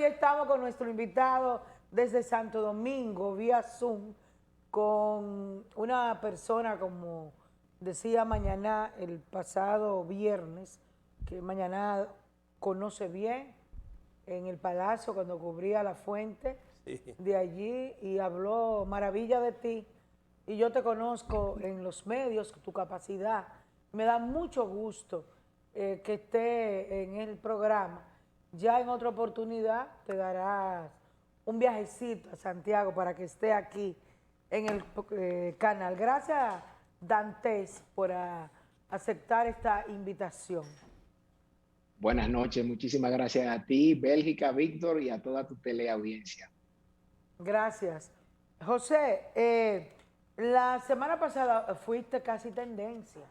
ya estamos con nuestro invitado desde Santo Domingo, vía Zoom, con una persona, como decía Mañana el pasado viernes, que Mañana conoce bien en el Palacio cuando cubría la fuente de allí y habló maravilla de ti. Y yo te conozco en los medios, tu capacidad. Me da mucho gusto que esté en el programa. Ya en otra oportunidad te darás un viajecito a Santiago para que esté aquí en el canal. Gracias, Dantes, por aceptar esta invitación. Buenas noches, muchísimas gracias a ti, Bélgica, Víctor, y a toda tu teleaudiencia. Gracias. José, la semana pasada fuiste casi tendencia,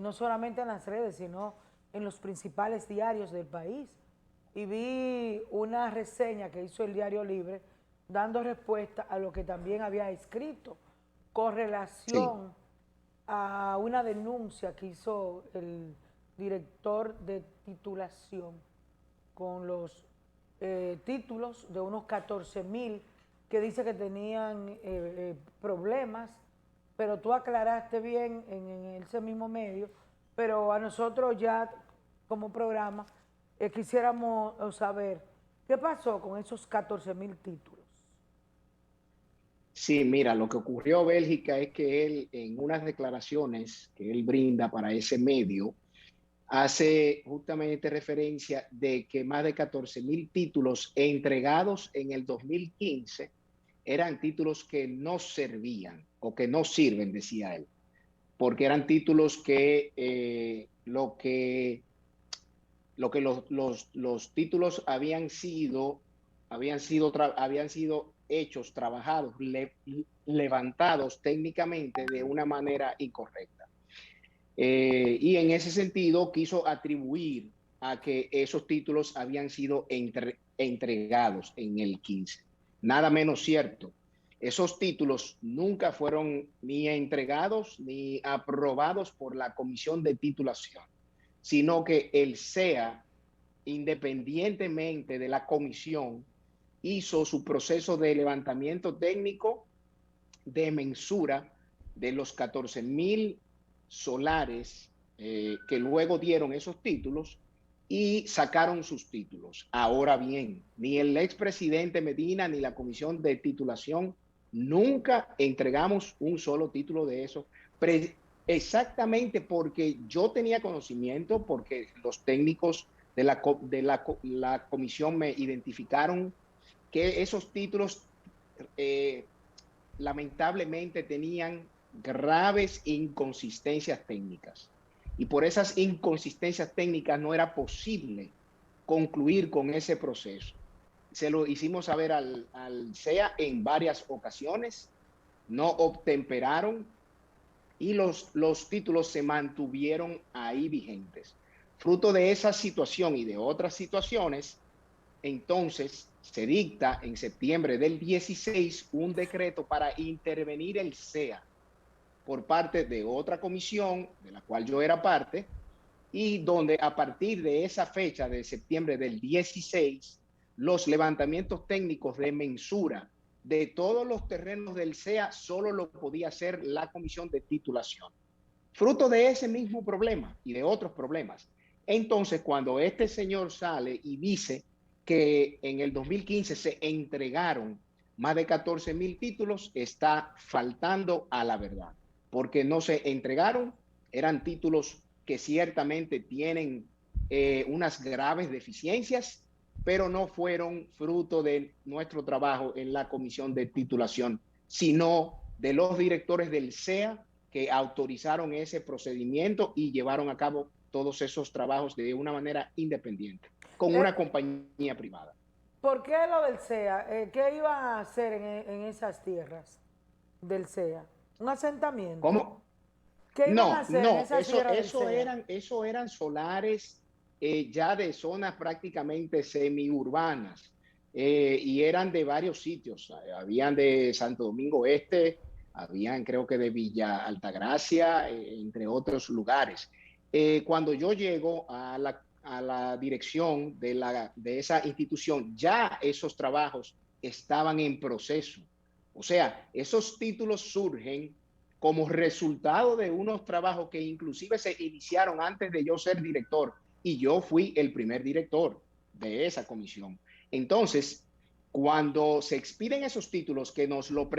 no solamente en las redes, sino en los principales diarios del país. Y vi una reseña que hizo el Diario Libre dando respuesta a lo que también había escrito con Sí, relación a una denuncia que hizo el director de titulación con los títulos de unos 14,000 que dice que tenían problemas, pero tú aclaraste bien en ese mismo medio, pero a nosotros ya como programa quisiéramos saber qué pasó con esos 14,000 títulos. sí, mira, lo que ocurrió Bélgica es que él, en unas declaraciones que él brinda para ese medio, hace justamente referencia de que más de 14,000 títulos entregados en el 2015 eran títulos que no servían o que no sirven, decía él, porque eran títulos que los títulos habían sido hechos, trabajados, levantados técnicamente de una manera incorrecta. Y en ese sentido quiso atribuir a que esos títulos habían sido entregados en el 15. Nada menos cierto. Esos títulos nunca fueron ni entregados ni aprobados por la Comisión de Titulación, sino que el SEA, independientemente de la comisión, hizo su proceso de levantamiento técnico de mensura de los 14,000 solares que luego dieron esos títulos y sacaron sus títulos. Ahora bien, ni el expresidente Medina ni la comisión de titulación nunca entregamos un solo título de esos, exactamente porque yo tenía conocimiento, porque los técnicos de la comisión me identificaron que esos títulos eh, lamentablemente tenían graves inconsistencias técnicas. Y por esas inconsistencias técnicas no era posible concluir con ese proceso. Se lo hicimos saber al SEA en varias ocasiones, no obtemperaron y los títulos se mantuvieron ahí vigentes. Fruto de esa situación y de otras situaciones, entonces se dicta en septiembre del 16 un decreto para intervenir el SEA por parte de otra comisión de la cual yo era parte y donde a partir de esa fecha de septiembre del 16 los levantamientos técnicos de mensura de todos los terrenos del SEA solo lo podía hacer la comisión de titulación. Fruto de ese mismo problema y de otros problemas. Entonces, cuando este señor sale y dice que en el 2015 se entregaron más de 14,000 títulos, está faltando a la verdad, porque no se entregaron, eran títulos que ciertamente tienen unas graves deficiencias, pero no fueron fruto de nuestro trabajo en la comisión de titulación, sino de los directores del SEA que autorizaron ese procedimiento y llevaron a cabo todos esos trabajos de una manera independiente, con una Eh, compañía privada. ¿Por qué lo del SEA? ¿Qué iban a hacer en esas tierras del SEA? ¿Un asentamiento? ¿Cómo? ¿Qué iban a No, hacer en no, esas tierras del SEA? eso eran solares ya de zonas prácticamente semiurbanas y eran de varios sitios. Habían de Santo Domingo Este, habían creo que de Villa Altagracia, entre otros lugares. Cuando yo llego a la dirección de esa institución, ya esos trabajos estaban en proceso. O sea, esos títulos surgen como resultado de unos trabajos que inclusive se iniciaron antes de yo ser director, y yo fui el primer director de esa comisión. Entonces, cuando se expiden esos títulos que nos lo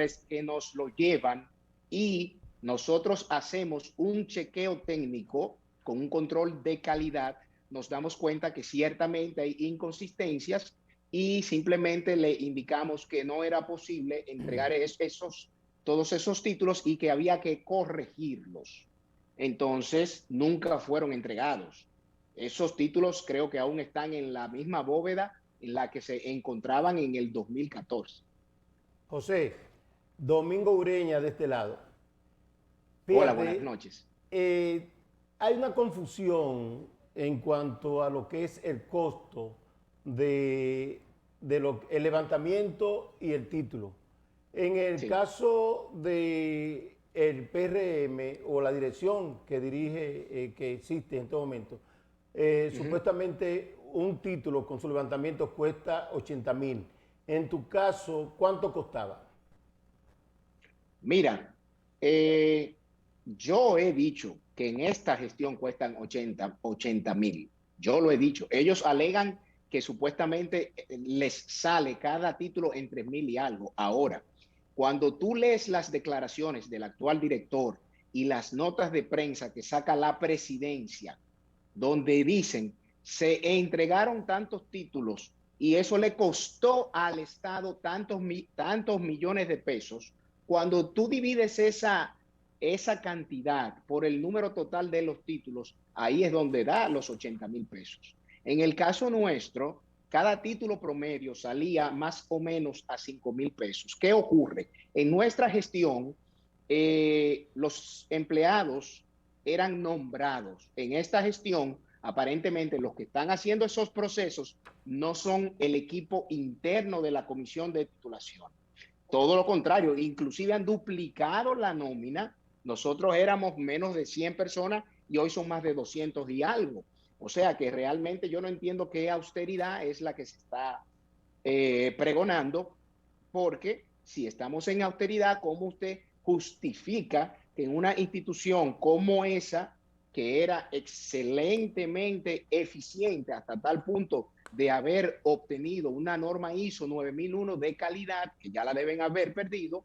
llevan y nosotros hacemos un chequeo técnico con un control de calidad, nos damos cuenta que ciertamente hay inconsistencias y simplemente le indicamos que no era posible entregar todos esos títulos y que había que corregirlos. Entonces, nunca fueron entregados. Esos títulos creo que aún están en la misma bóveda en la que se encontraban en el 2014. José, Domingo Ureña de este lado. Hola, buenas Fíjate, noches. hay una confusión en cuanto a lo que es el costo el levantamiento y el título. En el Sí. caso de el PRM o la dirección que dirige, que existe en este momento, supuestamente un título con su levantamiento cuesta 80,000. En tu caso, ¿cuánto costaba? Mira, yo he dicho que en esta gestión cuestan 80,000. Yo lo he dicho. Ellos alegan que supuestamente les sale cada título en 3,000 y algo. Ahora, cuando tú lees las declaraciones del actual director y las notas de prensa que saca la presidencia, donde dicen se entregaron tantos títulos y eso le costó al Estado tantos millones de pesos, cuando tú divides esa cantidad por el número total de los títulos, ahí es donde da los 80,000 pesos. En el caso nuestro, cada título promedio salía más o menos a 5,000 pesos. ¿Qué ocurre? En nuestra gestión, los empleados eran nombrados. En esta gestión, aparentemente los que están haciendo esos procesos no son el equipo interno de la comisión de titulación. Todo lo contrario, inclusive han duplicado la nómina. Nosotros éramos menos de 100 personas y hoy son más de 200 y algo. O sea que realmente yo no entiendo qué austeridad es la que se está pregonando, porque si estamos en austeridad, ¿cómo usted justifica que en una institución como esa, que era excelentemente eficiente hasta tal punto de haber obtenido una norma ISO 9001 de calidad, que ya la deben haber perdido,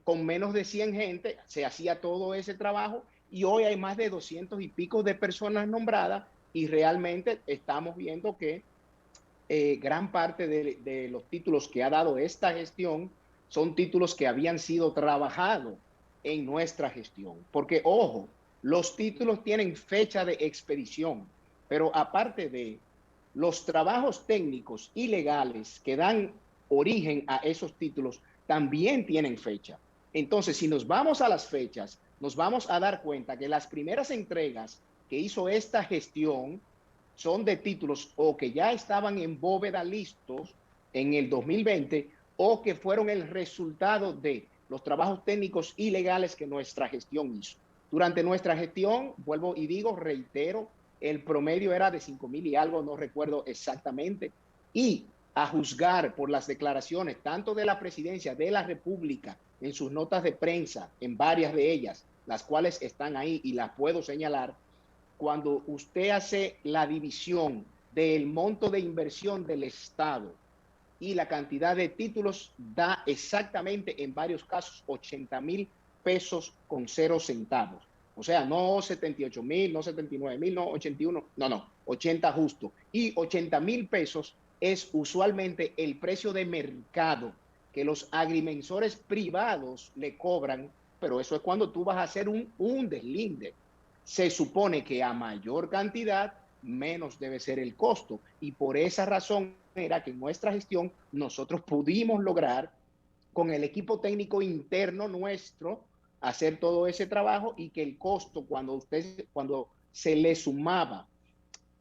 con menos de 100 gente se hacía todo ese trabajo y hoy hay más de 200 y pico de personas nombradas y realmente estamos viendo que gran parte de los títulos que ha dado esta gestión son títulos que habían sido trabajados en nuestra gestión. Porque, ojo, los títulos tienen fecha de expedición, pero aparte de los trabajos técnicos y legales que dan origen a esos títulos, también tienen fecha. Entonces, si nos vamos a las fechas, nos vamos a dar cuenta que las primeras entregas que hizo esta gestión son de títulos o que ya estaban en bóveda listos en el 2020 o que fueron el resultado de los trabajos técnicos y legales que nuestra gestión hizo. Durante nuestra gestión, vuelvo y digo, reitero, el promedio era de 5,000 y algo, no recuerdo exactamente, y a juzgar por las declaraciones tanto de la presidencia de la República en sus notas de prensa, en varias de ellas, las cuales están ahí y las puedo señalar, cuando usted hace la división del monto de inversión del Estado y la cantidad de títulos, da exactamente en varios casos 80,000 pesos con 0 centavos. O sea, no 78,000, no 79,000, no 81, no, 80 justo. Y 80,000 pesos es usualmente el precio de mercado que los agrimensores privados le cobran, pero eso es cuando tú vas a hacer un deslinde. Se supone que a mayor cantidad, menos debe ser el costo. Y por esa razón era que en nuestra gestión nosotros pudimos lograr con el equipo técnico interno nuestro hacer todo ese trabajo y que el costo cuando se le sumaba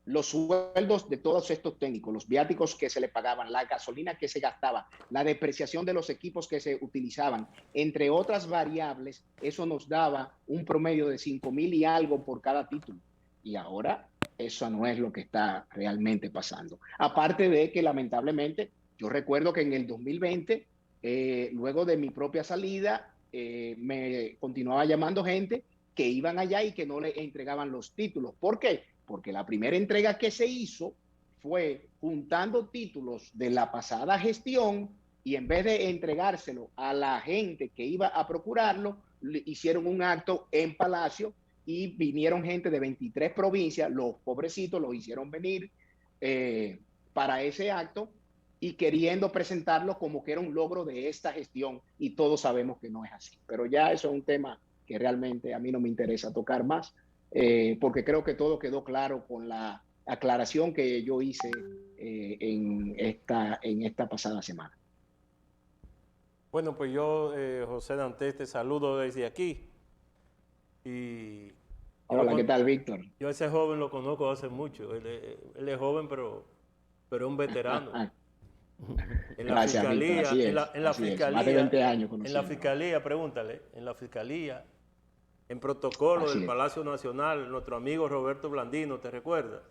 los sueldos de todos estos técnicos, los viáticos que se le pagaban, la gasolina que se gastaba, la depreciación de los equipos que se utilizaban, entre otras variables, eso nos daba un promedio de 5,000 y algo por cada título. Y ahora eso no es lo que está realmente pasando. Aparte de que lamentablemente, yo recuerdo que en el 2020, luego de mi propia salida, me continuaba llamando gente que iban allá y que no le entregaban los títulos. ¿Por qué? Porque la primera entrega que se hizo fue juntando títulos de la pasada gestión y en vez de entregárselo a la gente que iba a procurarlo, hicieron un acto en Palacio y vinieron gente de 23 provincias, los pobrecitos los hicieron venir para ese acto y queriendo presentarlo como que era un logro de esta gestión, y todos sabemos que no es así. Pero ya eso es un tema que realmente a mí no me interesa tocar más, porque creo que todo quedó claro con la aclaración que yo hice en esta pasada semana. Bueno, pues yo, José Dantes, te saludo desde aquí. Y Hola, ¿qué tal, Víctor? yo a ese joven lo conozco hace mucho. Él es joven, pero es un veterano. En la Gracias, fiscalía, Víctor, así es, en la así es. fiscalía, Más de 20 años en la conociéndolo. fiscalía, pregúntale, en la fiscalía, en protocolo Así del es. Palacio Nacional, nuestro amigo Roberto Blandino, ¿te recuerdas?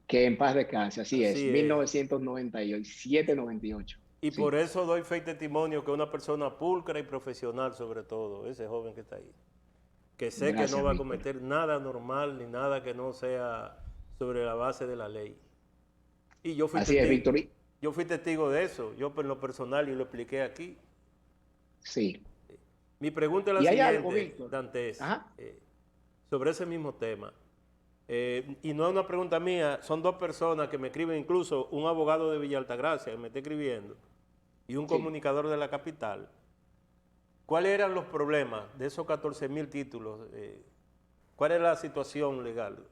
Que en paz descanse, así es, Así es. 1997, 98. Y Sí. por eso doy fe y testimonio que es una persona pulcra y profesional, sobre todo, ese joven que está ahí. Que sé Gracias, que no va a Víctor. cometer nada normal ni nada que no sea sobre la base de la ley. Y yo fui Así es, testigo, Víctor. yo fui testigo de eso, yo en lo personal y lo expliqué aquí. Sí. Mi pregunta es la Y hay siguiente, algo, Víctor. Dantes, Ajá. sobre ese mismo tema. Y no es una pregunta mía, son dos personas que me escriben, incluso un abogado de Villa Altagracia que me está escribiendo y un Sí. comunicador de la capital. ¿Cuáles eran los problemas de esos 14.000 títulos? ¿Cuál es la situación legal?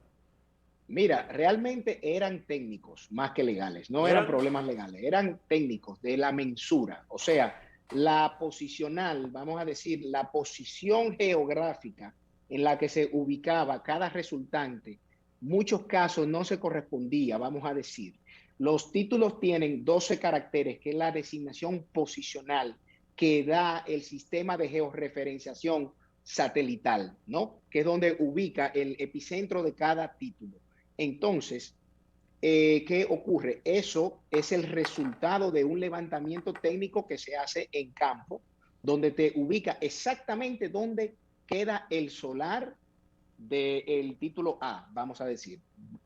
Mira, realmente eran técnicos más que legales, no eran problemas legales, eran técnicos de la mensura, o sea, la posicional, vamos a decir, la posición geográfica en la que se ubicaba cada resultante, muchos casos no se correspondía, vamos a decir. Los títulos tienen 12 caracteres, que es la designación posicional que da el sistema de georreferenciación satelital, ¿no? Que es donde ubica el epicentro de cada título. Entonces, ¿qué ocurre? Eso es el resultado de un levantamiento técnico que se hace en campo, donde te ubica exactamente dónde queda el solar del título A, vamos a decir.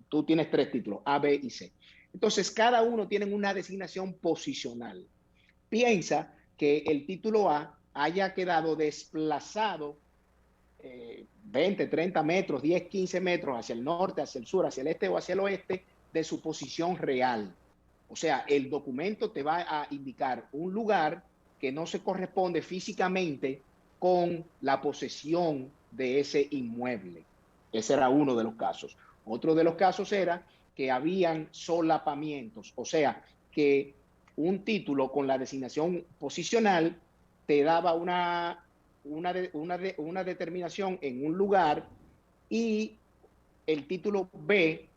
Tú tienes 3 títulos, A, B y C. Entonces, cada uno tiene una designación posicional. Piensa que el título A haya quedado desplazado 20, 30 metros, 10, 15 metros hacia el norte, hacia el sur, hacia el este o hacia el oeste de su posición real. O sea, el documento te va a indicar un lugar que no se corresponde físicamente con la posesión de ese inmueble. Ese era uno de los casos. Otro de los casos era que habían solapamientos, o sea, que un título con la designación posicional te daba una determinación en un lugar y el título B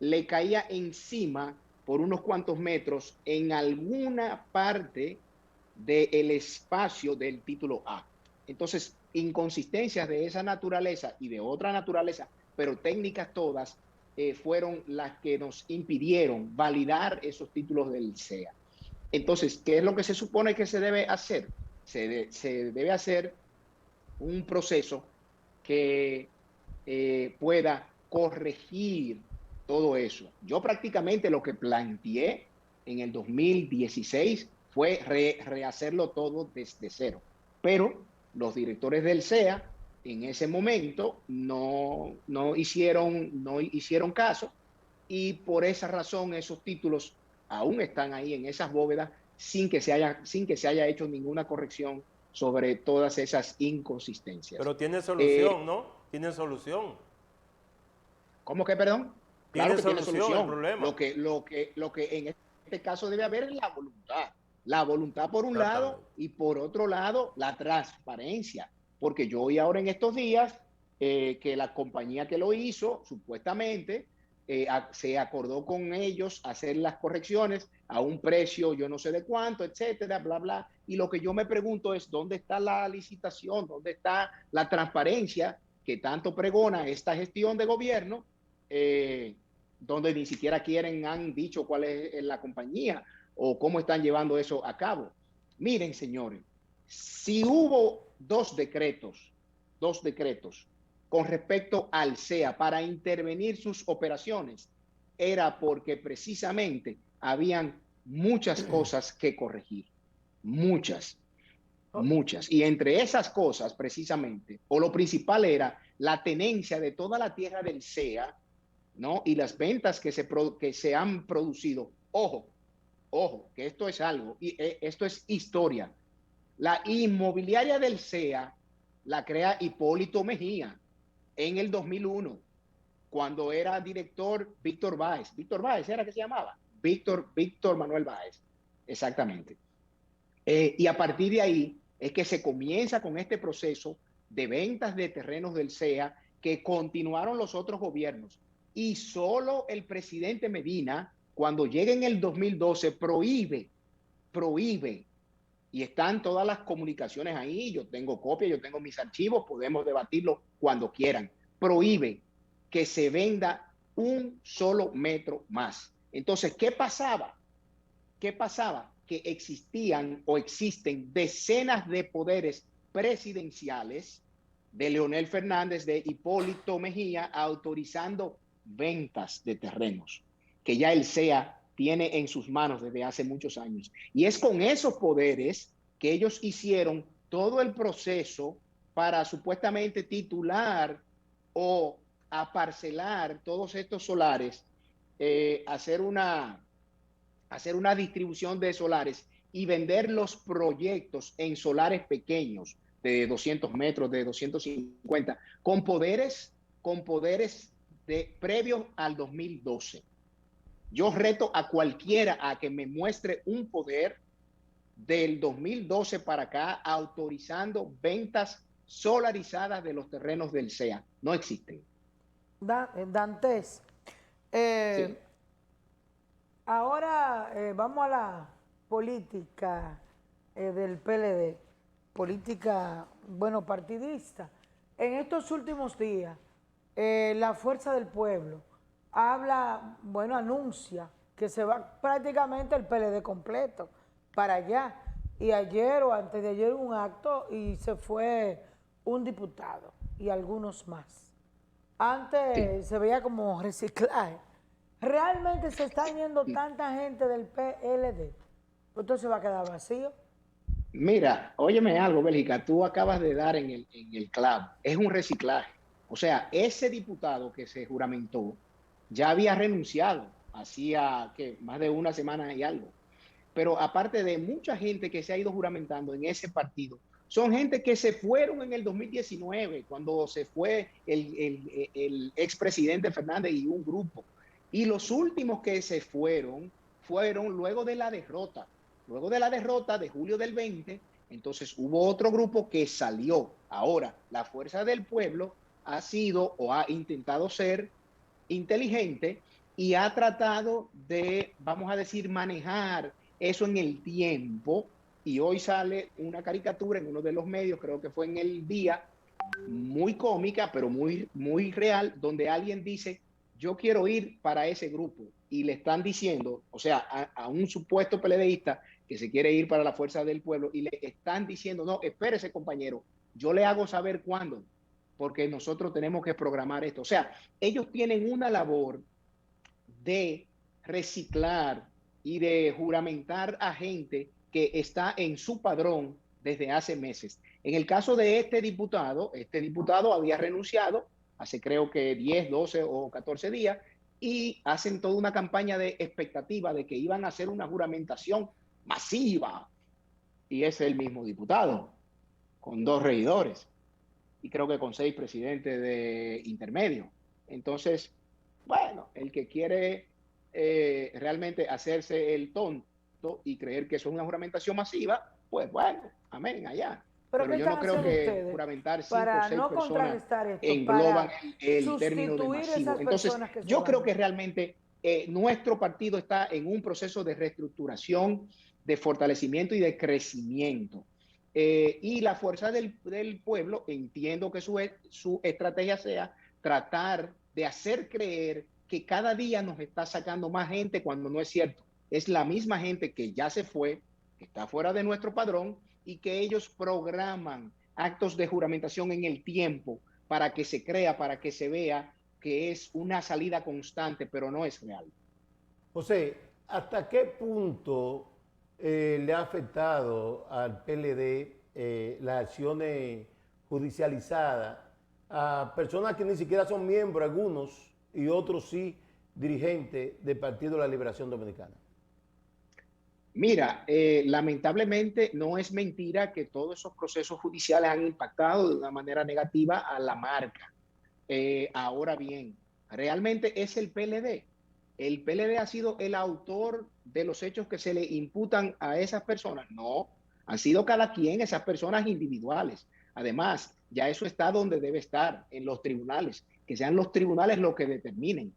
le caía encima por unos cuantos metros en alguna parte del espacio del título A. Entonces, inconsistencias de esa naturaleza y de otra naturaleza, pero técnicas todas, fueron las que nos impidieron validar esos títulos del CEA. Entonces, ¿qué es lo que se supone que se debe hacer? Se debe hacer un proceso que pueda corregir todo eso. Yo prácticamente lo que planteé en el 2016 fue rehacerlo todo desde cero. Pero los directores del CEA en ese momento no hicieron caso, y por esa razón esos títulos aún están ahí en esas bóvedas sin que se haya hecho ninguna corrección sobre todas esas inconsistencias. Pero tiene solución, ¿no? Tiene solución. ¿Cómo que, perdón? Claro que tiene solución. El problema. Lo que en este caso debe haber es la voluntad. La voluntad por un lado y por otro lado la transparencia. Porque yo oí ahora en estos días que la compañía que lo hizo, supuestamente, se acordó con ellos hacer las correcciones a un precio yo no sé de cuánto, etcétera, bla, bla. Y lo que yo me pregunto es, ¿dónde está la licitación? ¿Dónde está la transparencia que tanto pregona esta gestión de gobierno donde ni siquiera han dicho cuál es la compañía o cómo están llevando eso a cabo. Miren, señores, si hubo dos decretos con respecto al CEA para intervenir sus operaciones, era porque precisamente habían muchas cosas que corregir, muchas. Y entre esas cosas, precisamente, o lo principal era la tenencia de toda la tierra del CEA, ¿no? Y las ventas que se han producido. Ojo, que esto es algo, y esto es historia. La inmobiliaria del CEA la crea Hipólito Mejía en el 2001, cuando era director Víctor Báez. Víctor Báez era que se llamaba. Víctor Manuel Báez, exactamente. Y a partir de ahí es que se comienza con este proceso de ventas de terrenos del CEA que continuaron los otros gobiernos. Y solo el presidente Medina, cuando llega en el 2012, prohíbe, y están todas las comunicaciones ahí, yo tengo copias, yo tengo mis archivos, podemos debatirlo cuando quieran, prohíbe que se venda un solo metro más. Entonces, ¿qué pasaba? Que existían o existen decenas de poderes presidenciales de Leonel Fernández, de Hipólito Mejía, autorizando ventas de terrenos que ya el CEA tiene en sus manos desde hace muchos años. Y es con esos poderes que ellos hicieron todo el proceso para supuestamente titular o aparcelar todos estos solares, hacer una distribución de solares y vender los proyectos en solares pequeños de 200 metros, de 250, con poderes previos al 2012. Yo reto a cualquiera a que me muestre un poder del 2012 para acá autorizando ventas solarizadas de los terrenos del CEA. No existen. Dantes, Sí. ahora vamos a la política del PLD, política, bueno, partidista. En estos últimos días, la Fuerza del Pueblo habla, bueno, anuncia que se va prácticamente el PLD completo para allá. Y ayer o antes de ayer un acto y se fue un diputado y algunos más. Antes se veía como reciclaje. ¿Realmente se está yendo tanta gente del PLD? Entonces va a quedar vacío. Mira, óyeme algo, Bélgica, tú acabas de dar en el clavo. Es un reciclaje. O sea, ese diputado que se juramentó ya había renunciado hacía más de una semana y algo. Pero aparte de mucha gente que se ha ido juramentando en ese partido, son gente que se fueron en el 2019, cuando se fue el expresidente Fernández y un grupo. Y los últimos que se fueron luego de la derrota. Luego de la derrota de julio del 20, entonces hubo otro grupo que salió. Ahora, la Fuerza del Pueblo ha sido o ha intentado ser inteligente y ha tratado de, vamos a decir, manejar eso en el tiempo. Y hoy sale una caricatura en uno de los medios, creo que fue en El Día, muy cómica, pero muy, muy real, donde alguien dice, yo quiero ir para ese grupo. Y le están diciendo, o sea, a un supuesto PLDista que se quiere ir para la Fuerza del Pueblo, y le están diciendo, no, espérese, compañero, yo le hago saber cuándo, porque nosotros tenemos que programar esto. O sea, ellos tienen una labor de reciclar y de juramentar a gente que está en su padrón desde hace meses. En el caso de este diputado había renunciado hace creo que 10, 12 o 14 días y hacen toda una campaña de expectativa de que iban a hacer una juramentación masiva. Y es el mismo diputado, con 2 regidores y creo que con 6 presidentes de intermedio. Entonces, bueno, el que quiere realmente hacerse el tonto y creer que eso es una juramentación masiva, pues bueno, amén, allá. ¿Pero Pero qué yo están no creo haciendo que ustedes juramentar 5 o para 6 no personas contrarrestar esto, engloban para el término de sustituir masivo. esas Entonces, personas que se yo creo van? que realmente nuestro partido está en un proceso de reestructuración, de fortalecimiento y de crecimiento. Y la Fuerza del Pueblo, entiendo que su estrategia sea tratar de hacer creer que cada día nos está sacando más gente cuando no es cierto. Es la misma gente que ya se fue, que está fuera de nuestro padrón y que ellos programan actos de juramentación en el tiempo para que se crea, para que se vea que es una salida constante, pero no es real. José, ¿hasta qué punto le ha afectado al PLD las acciones judicializadas a personas que ni siquiera son miembros, algunos, y otros sí, dirigentes del Partido de la Liberación Dominicana? Mira, lamentablemente no es mentira que todos esos procesos judiciales han impactado de una manera negativa a la marca. Ahora bien, ¿realmente es el PLD? ¿El PLD ha sido el autor de los hechos que se le imputan a esas personas? No, han sido cada quien esas personas individuales. Además, ya eso está donde debe estar, en los tribunales, que sean los tribunales los que determinen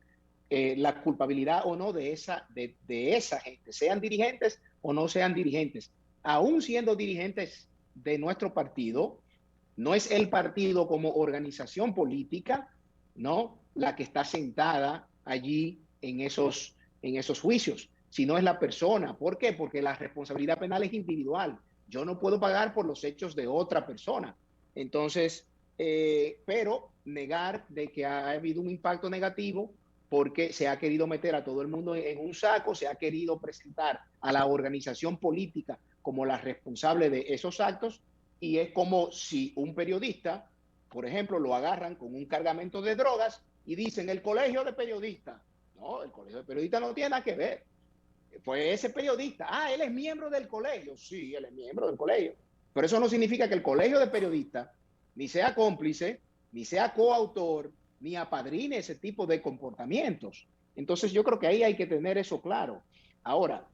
la culpabilidad o no de esa gente, sean dirigentes o no sean dirigentes. Aún siendo dirigentes de nuestro partido, no es el partido como organización política, ¿no?, la que está sentada allí en esos juicios, sino es la persona. ¿Por qué? Porque la responsabilidad penal es individual. Yo no puedo pagar por los hechos de otra persona. Entonces, pero negar de que ha habido un impacto negativo porque se ha querido meter a todo el mundo en un saco, se ha querido presentar a la organización política como la responsable de esos actos, y es como si un periodista, por ejemplo, lo agarran con un cargamento de drogas y dicen el colegio de periodistas. No, el colegio de periodistas no tiene nada que ver. Fue ese periodista. Ah, él es miembro del colegio. Sí, él es miembro del colegio. Pero eso no significa que el colegio de periodistas ni sea cómplice, ni sea coautor, ni apadrine ese tipo de comportamientos. Entonces yo creo que ahí hay que tener eso claro. Ahora,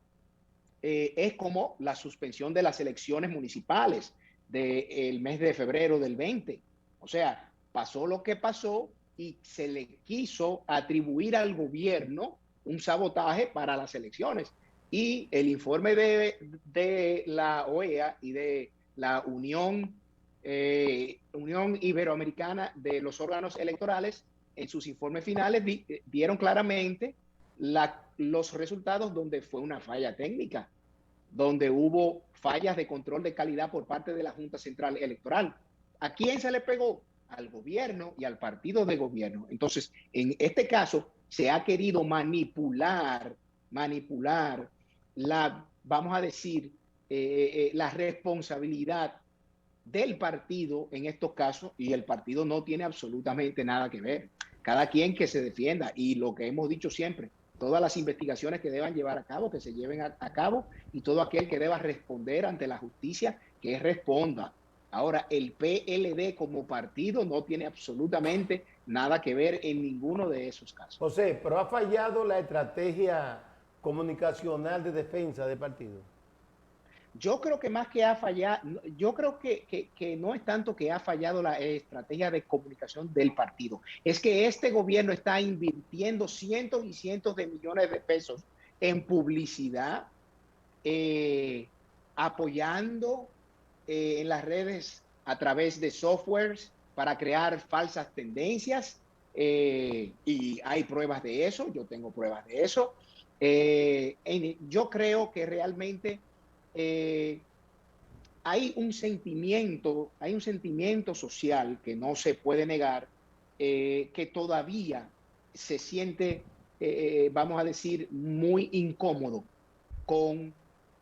es como la suspensión de las elecciones municipales del mes de febrero del 20. O sea, pasó lo que pasó y se le quiso atribuir al gobierno un sabotaje para las elecciones. Y el informe de la OEA y de la Unión Iberoamericana de los órganos electorales, en sus informes finales dieron claramente los resultados donde fue una falla técnica, donde hubo fallas de control de calidad por parte de la Junta Central Electoral. ¿A quién se le pegó? Al gobierno y al partido de gobierno. Entonces, en este caso, se ha querido manipular vamos a decir, la responsabilidad del partido en estos casos, y el partido no tiene absolutamente nada que ver. Cada quien que se defienda, y lo que hemos dicho siempre, todas las investigaciones que deban llevar a cabo, que se lleven a cabo, y todo aquel que deba responder ante la justicia, que responda. Ahora, el PLD como partido no tiene absolutamente nada que ver en ninguno de esos casos. José, pero ¿ha fallado la estrategia comunicacional de defensa del partido? Yo creo que más que ha fallado, yo creo que no es tanto que ha fallado la estrategia de comunicación del partido, es que este gobierno está invirtiendo cientos y cientos de millones de pesos en publicidad, apoyando en las redes a través de softwares para crear falsas tendencias, y hay pruebas de eso, yo tengo pruebas de eso. Yo creo que realmente hay un sentimiento social que no se puede negar, que todavía se siente, vamos a decir, muy incómodo con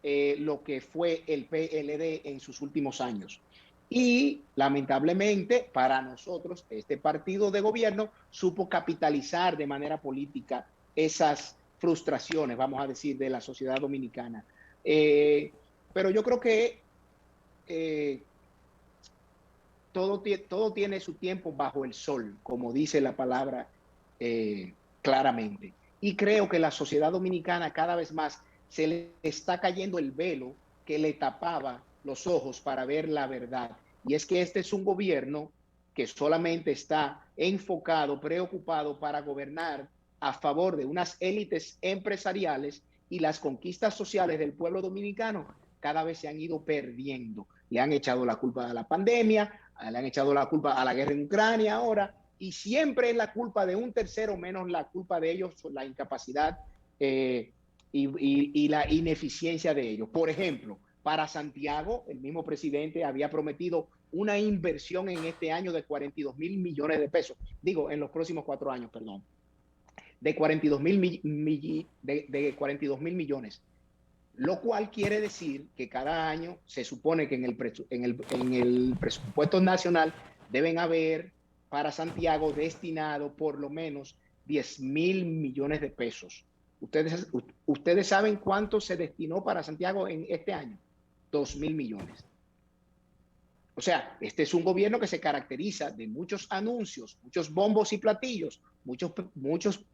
lo que fue el PLD en sus últimos años. Y lamentablemente para nosotros, este partido de gobierno supo capitalizar de manera política esas frustraciones, vamos a decir, de la sociedad dominicana. Pero yo creo que todo tiene su tiempo bajo el sol, como dice la palabra claramente. Y creo que la sociedad dominicana cada vez más se le está cayendo el velo que le tapaba los ojos para ver la verdad. Y es que este es un gobierno que solamente está enfocado, preocupado para gobernar a favor de unas élites empresariales, y las conquistas sociales del pueblo dominicano cada vez se han ido perdiendo. Le han echado la culpa a la pandemia, le han echado la culpa a la guerra en Ucrania ahora, y siempre es la culpa de un tercero menos la culpa de ellos, la incapacidad y la ineficiencia de ellos. Por ejemplo, para Santiago, el mismo presidente había prometido una inversión en este año de 42.000 millones de pesos. Digo, en los próximos 4 años, perdón. De 42.000 millones. Lo cual quiere decir que cada año se supone que en el presupuesto nacional deben haber para Santiago destinado por lo menos 10.000 millones de pesos. ¿Ustedes saben cuánto se destinó para Santiago en este año? 2.000 millones. O sea, este es un gobierno que se caracteriza de muchos anuncios, muchos bombos y platillos, muchos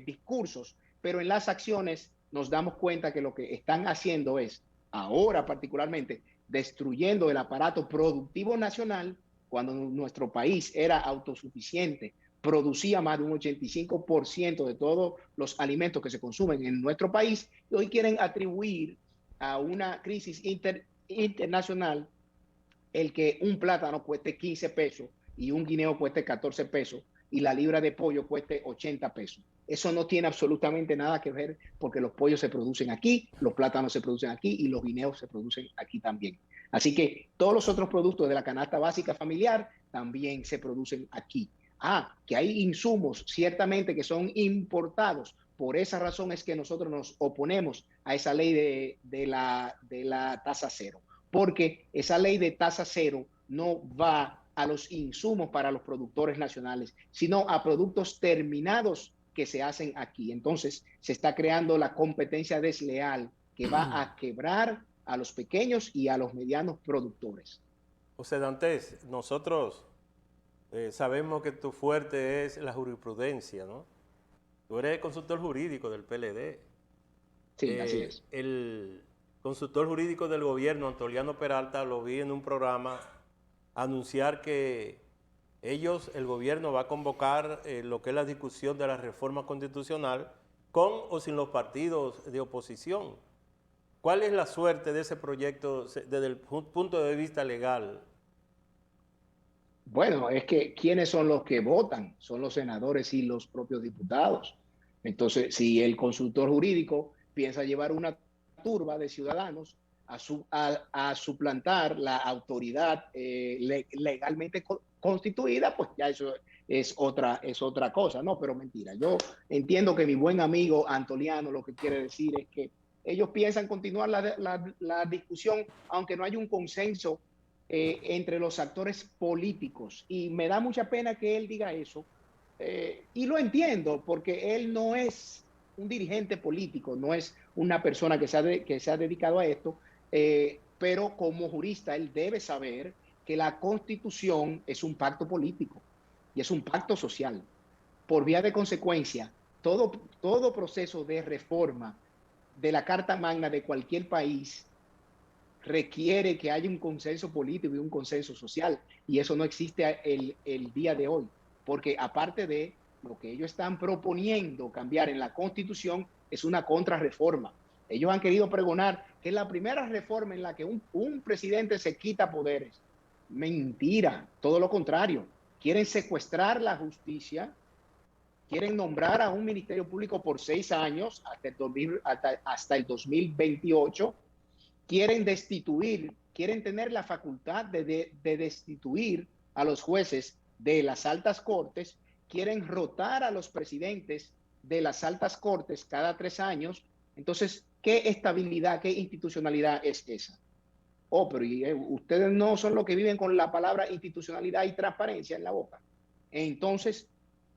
discursos, pero en las acciones nos damos cuenta que lo que están haciendo es, ahora particularmente, destruyendo el aparato productivo nacional cuando nuestro país era autosuficiente, producía más de un 85% de todos los alimentos que se consumen en nuestro país, y hoy quieren atribuir a una crisis internacional el que un plátano cueste 15 pesos y un guineo cueste 14 pesos y la libra de pollo cueste 80 pesos. Eso no tiene absolutamente nada que ver porque los pollos se producen aquí, los plátanos se producen aquí y los guineos se producen aquí también. Así que todos los otros productos de la canasta básica familiar también se producen aquí. Que hay insumos ciertamente que son importados. Por esa razón es que nosotros nos oponemos a esa ley de la tasa cero. Porque esa ley de tasa cero no va a los insumos para los productores nacionales, sino a productos terminados que se hacen aquí. Entonces, se está creando la competencia desleal que va a quebrar a los pequeños y a los medianos productores. José Dantes, nosotros sabemos que tu fuerte es la jurisprudencia, ¿no? Tú eres consultor jurídico del PLD. Sí, así es. El consultor jurídico del gobierno, Antoliano Peralta, lo vi en un programa anunciar que el gobierno va a convocar lo que es la discusión de la reforma constitucional con o sin los partidos de oposición. ¿Cuál es la suerte de ese proyecto desde el punto de vista legal? Bueno, es que ¿quiénes son los que votan? Son los senadores y los propios diputados. Entonces, si el consultor jurídico piensa llevar una turba de ciudadanos a suplantar la autoridad legalmente constituida, pues ya eso es otra cosa, ¿no? Pero mentira, yo entiendo que mi buen amigo Antoliano lo que quiere decir es que ellos piensan continuar la discusión, aunque no haya un consenso entre los actores políticos. Y me da mucha pena que él diga eso, y lo entiendo, porque él no es un dirigente político, no es una persona que se ha dedicado a esto, pero como jurista él debe saber que la Constitución es un pacto político y es un pacto social. Por vía de consecuencia, todo proceso de reforma de la Carta Magna de cualquier país requiere que haya un consenso político y un consenso social, y eso no existe el día de hoy, porque aparte de lo que ellos están proponiendo cambiar en la Constitución es una contrarreforma. Ellos han querido pregonar que es la primera reforma en la que un presidente se quita poderes. Mentira, todo lo contrario. Quieren secuestrar la justicia, quieren nombrar a un ministerio público por 6 años hasta el 2028, quieren destituir, quieren tener la facultad de destituir a los jueces de las altas cortes, quieren rotar a los presidentes de las altas cortes cada 3 años. Entonces, ¿qué estabilidad, qué institucionalidad es esa? Pero ustedes no son los que viven con la palabra institucionalidad y transparencia en la boca. Entonces,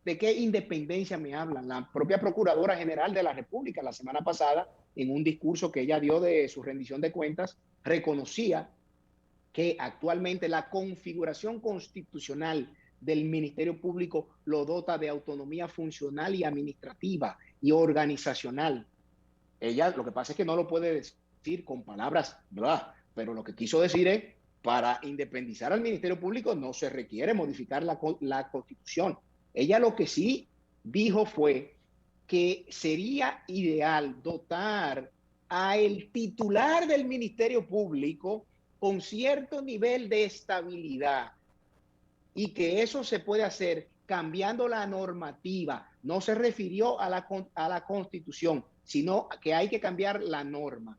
¿de qué independencia me hablan? La propia Procuradora General de la República la semana pasada, en un discurso que ella dio de su rendición de cuentas, reconocía que actualmente la configuración constitucional del Ministerio Público lo dota de autonomía funcional y administrativa y organizacional. Ella lo que pasa es que no lo puede decir con palabras, bla, pero lo que quiso decir es, para independizar al Ministerio Público no se requiere modificar la Constitución. Ella lo que sí dijo fue que sería ideal dotar al titular del Ministerio Público con cierto nivel de estabilidad, y que eso se puede hacer cambiando la normativa. No se refirió a la Constitución, sino que hay que cambiar la norma.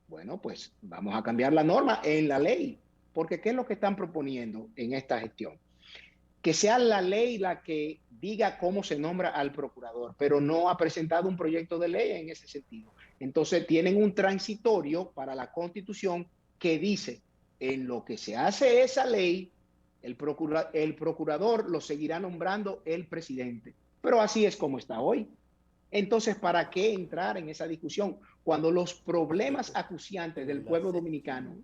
Bueno, pues vamos a cambiar la norma en la ley, porque ¿qué es lo que están proponiendo en esta gestión? Que sea la ley la que diga cómo se nombra al procurador, pero no ha presentado un proyecto de ley en ese sentido. Entonces tienen un transitorio para la Constitución que dice, en lo que se hace esa ley, el procurador lo seguirá nombrando el presidente. Pero así es como está hoy. Entonces, ¿para qué entrar en esa discusión cuando los problemas acuciantes del pueblo dominicano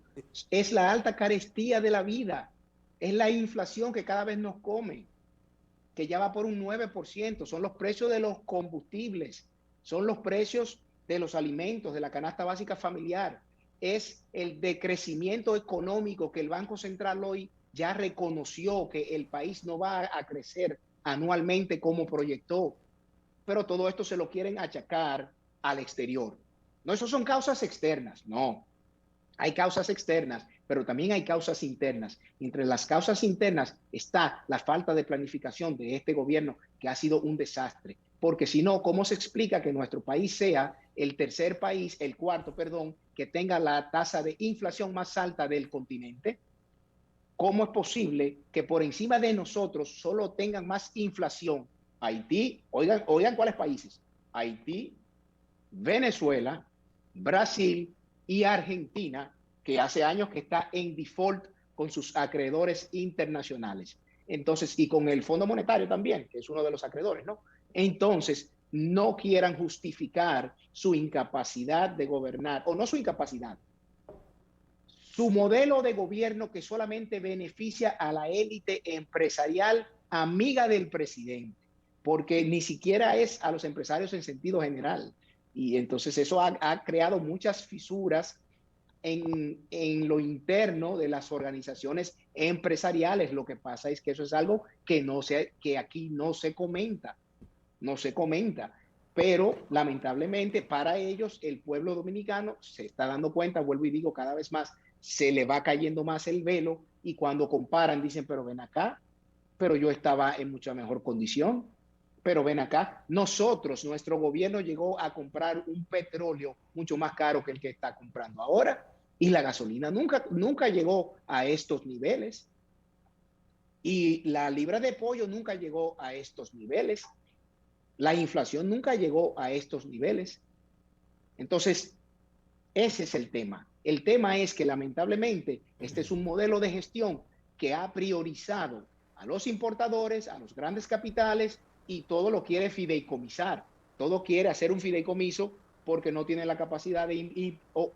es la alta carestía de la vida? Es la inflación que cada vez nos come, que ya va por un 9%, son los precios de los combustibles, son los precios de los alimentos, de la canasta básica familiar, es el decrecimiento económico que el Banco Central hoy ya reconoció que el país no va a crecer anualmente como proyectó, pero todo esto se lo quieren achacar al exterior. No, eso son causas externas, no. Hay causas externas, pero también hay causas internas. Entre las causas internas está la falta de planificación de este gobierno, que ha sido un desastre. Porque si no, ¿cómo se explica que nuestro país sea el cuarto, que tenga la tasa de inflación más alta del continente? ¿Cómo es posible que por encima de nosotros solo tengan más inflación Haití? Oigan cuáles países: Haití, Venezuela, Brasil y Argentina, que hace años que está en default con sus acreedores internacionales. Entonces, y con el Fondo Monetario también, que es uno de los acreedores, ¿no? Entonces, no quieran justificar su incapacidad de gobernar, o no su incapacidad, su modelo de gobierno que solamente beneficia a la élite empresarial amiga del presidente, porque ni siquiera es a los empresarios en sentido general. Y entonces eso ha creado muchas fisuras en lo interno de las organizaciones empresariales. Lo que pasa es que eso es algo que aquí no se comenta, pero lamentablemente para ellos el pueblo dominicano se está dando cuenta, vuelvo y digo cada vez más, se le va cayendo más el velo y cuando comparan dicen, pero ven acá, pero yo estaba en mucha mejor condición. Pero ven acá, nuestro gobierno llegó a comprar un petróleo mucho más caro que el que está comprando ahora y la gasolina nunca llegó a estos niveles y la libra de pollo nunca llegó a estos niveles, la inflación nunca llegó a estos niveles. Entonces, ese es el tema. El tema es que lamentablemente este es un modelo de gestión que ha priorizado a los importadores, a los grandes capitales y todo lo quiere fideicomisar. Todo quiere hacer un fideicomiso porque no tiene la capacidad o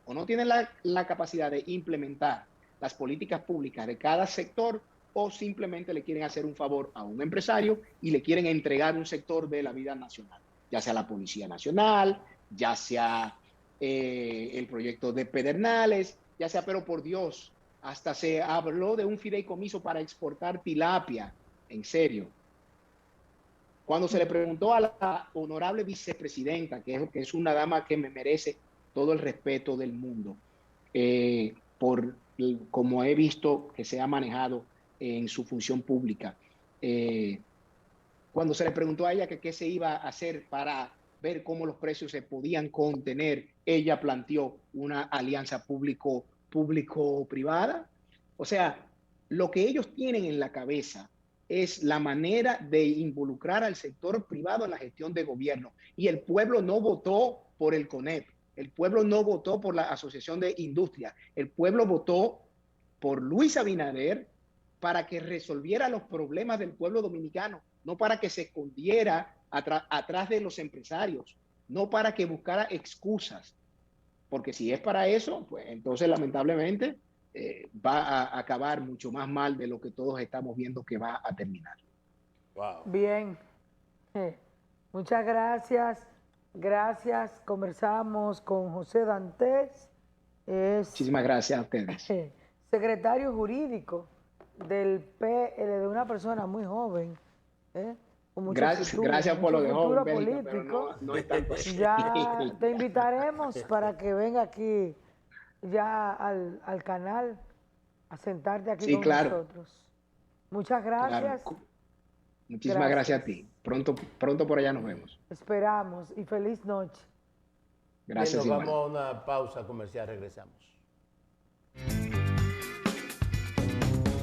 no tiene la capacidad de implementar las políticas públicas de cada sector o simplemente le quieren hacer un favor a un empresario y le quieren entregar un sector de la vida nacional, ya sea la Policía Nacional, ya sea el proyecto de Pedernales, ya sea, pero por Dios, hasta se habló de un fideicomiso para exportar tilapia, en serio. Cuando se le preguntó a la honorable vicepresidenta, que es una dama que me merece todo el respeto del mundo, por como he visto que se ha manejado en su función pública, cuando se le preguntó a ella que qué se iba a hacer para ver cómo los precios se podían contener, ella planteó una alianza público-privada. O sea, lo que ellos tienen en la cabeza es la manera de involucrar al sector privado en la gestión de gobierno. Y el pueblo no votó por el CONEP, el pueblo no votó por la Asociación de Industria, el pueblo votó por Luis Abinader para que resolviera los problemas del pueblo dominicano, no para que se escondiera atrás de los empresarios, no para que buscara excusas, porque si es para eso, pues entonces lamentablemente va a acabar mucho más mal de lo que todos estamos viendo que va a terminar. Wow. Bien, muchas gracias. Gracias. Conversamos con José Dantes, es Muchísimas gracias a ustedes. secretario jurídico del PL, de una persona muy joven, con mucho futuro, gracias por mucho lo de futuro joven, Bélgica, político. pero no es tanto así. Ya te invitaremos para que venga aquí ya al canal a sentarte aquí Sí, con claro, nosotros. Muchas claro. gracias. Muchísimas gracias a ti. Pronto por allá nos vemos. Esperamos y feliz noche. Gracias. Bien, nos igual. vamos a una pausa comercial, regresamos.